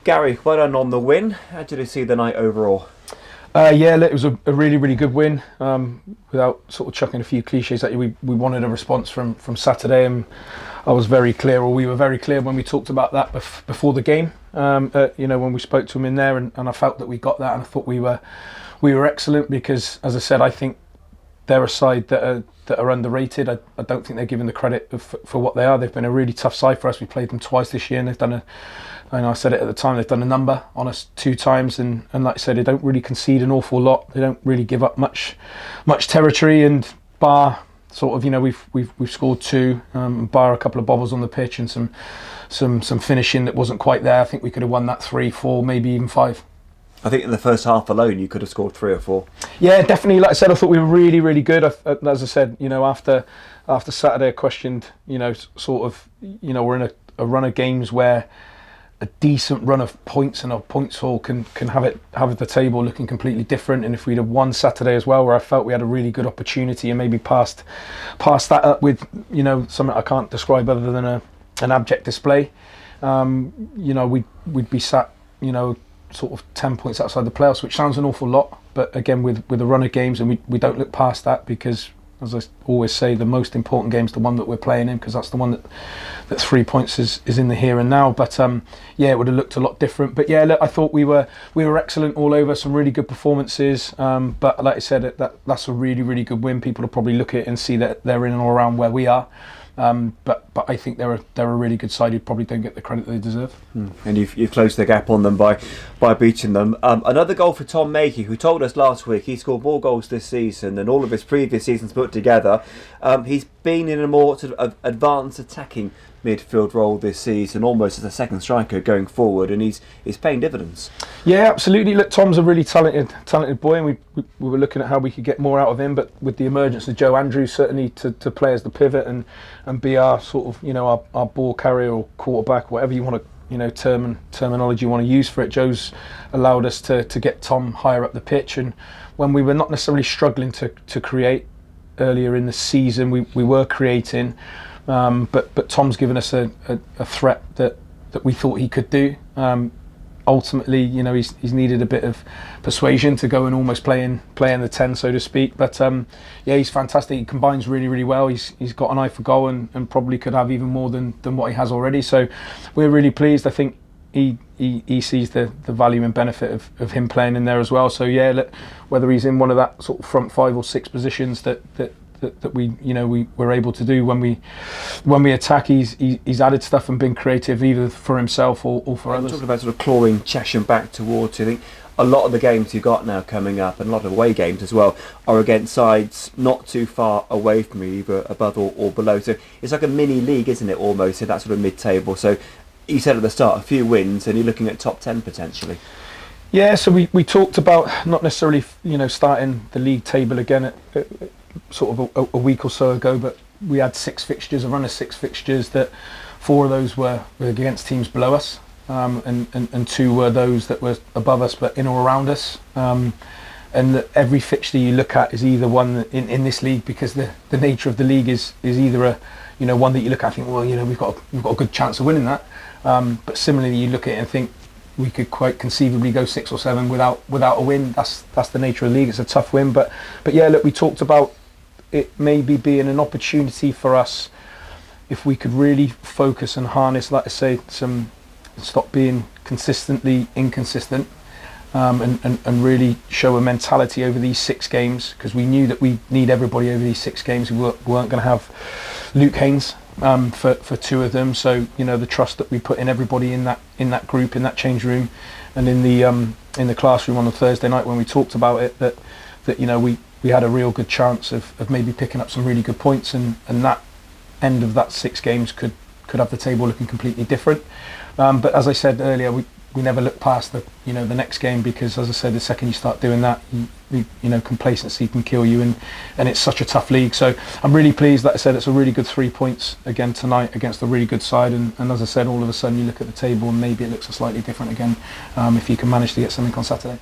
Gary, well done on the win. How did you see the night overall? Yeah, look, it was a really, really good win. Without sort of chucking a few cliches at you, we wanted a response from Saturday, and I was very clear, or we were very clear when we talked about that before the game. When we spoke to him in there, and I felt that we got that, and I thought we were excellent because, as I said, I think they're a side that are underrated. I don't think they're given the credit for what they are. They've been a really tough side for us. We played them twice this year, and they've done I said it at the time, they've done a number on us 2 times, and like I said, they don't really concede an awful lot. They don't really give up much territory, and bar sort of, we've scored 2, bar a couple of bobbles on the pitch and some finishing that wasn't quite there. I think we could have won that 3, 4, maybe even 5. I think in the first half alone, you could have scored 3 or 4. Yeah, definitely. Like I said, I thought we were really, really good. As I said, after Saturday, I questioned, we're in a run of games where a decent run of points and our points haul can have the table looking completely different. And if we'd have won Saturday as well, where I felt we had a really good opportunity and maybe passed that up with something I can't describe other than an abject display, we'd be sat sort of 10 points outside the playoffs, which sounds an awful lot, but again with a run of games, and we don't look past that, because as I always say, the most important game is the one that we're playing in, because that's the one that 3 points is in the here and now. But it would have looked a lot different. But yeah, look, I thought we were excellent all over, some really good performances. But like I said, that's a really, really good win. People will probably look at it and see that they're in and all around where we are. But I think they're a really good side who probably don't get the credit they deserve. And you've closed the gap on them by beating them. Another goal for 𝗠𝗁𝗁𝗵, who told us last week he scored more goals this season than all of his previous seasons put together. He's been in a more sort of advanced attacking midfield role this season, almost as a second striker going forward, and he's paying dividends. Yeah, absolutely. Look, Tom's a really talented boy, and we were looking at how we could get more out of him. But with the emergence of Joe Andrews, certainly to play as the pivot and be our sort of our ball carrier or quarterback, whatever you want to terminology you want to use for it. Joe's allowed us to get Tom higher up the pitch, and when we were not necessarily struggling to create earlier in the season, we were creating. But Tom's given us a threat that we thought he could do. Ultimately, he's needed a bit of persuasion to go and almost play in the 10, so to speak. But he's fantastic. He combines really, really well. He's got an eye for goal and probably could have even more than what he has already. So we're really pleased. I think he sees the value and benefit of him playing in there as well. So whether he's in one of that sort of front 5 or 6 positions that we were able to do when we attack, he's added stuff and been creative either for himself or for others. Talking about sort of clawing Chesham back towards you, I think a lot of the games you've got now coming up, and a lot of away games as well, are against sides not too far away from you, either above or below. So it's like a mini league, isn't it, almost, in that sort of mid-table. So you said at the start, a few wins and you're looking at top 10 potentially. Yeah, so we talked about not necessarily starting the league table again at sort of a week or so ago, but we had 6 fixtures, a run of 6 fixtures, that 4 of those were against teams below us, and 2 were those that were above us but in or around us. And every fixture you look at is either one in this league, because the nature of the league is either a one that you look at and think, well, we've got a good chance of winning that. But similarly, you look at it and think we could quite conceivably go 6 or 7 without a win. That's the nature of the league. It's a tough win, but yeah, look, we talked about it maybe being an opportunity for us if we could really focus and harness, like I say, stop being consistently inconsistent, and really show a mentality over these 6 games, because we knew that we need everybody over these 6 games. We weren't going to have Luke Haynes for 2 of them, so the trust that we put in everybody in that group, in that change room, and in the classroom on the Thursday night when we talked about it, that we had a real good chance of maybe picking up some really good points, and that end of that 6 games could have the table looking completely different. But as I said earlier, we never look past the next game, because as I said, the second you start doing that, complacency can kill you, and it's such a tough league. So I'm really pleased. Like I said, it's a really good 3 points again tonight against a really good side, and as I said, all of a sudden you look at the table and maybe it looks slightly different again, if you can manage to get something on Saturday.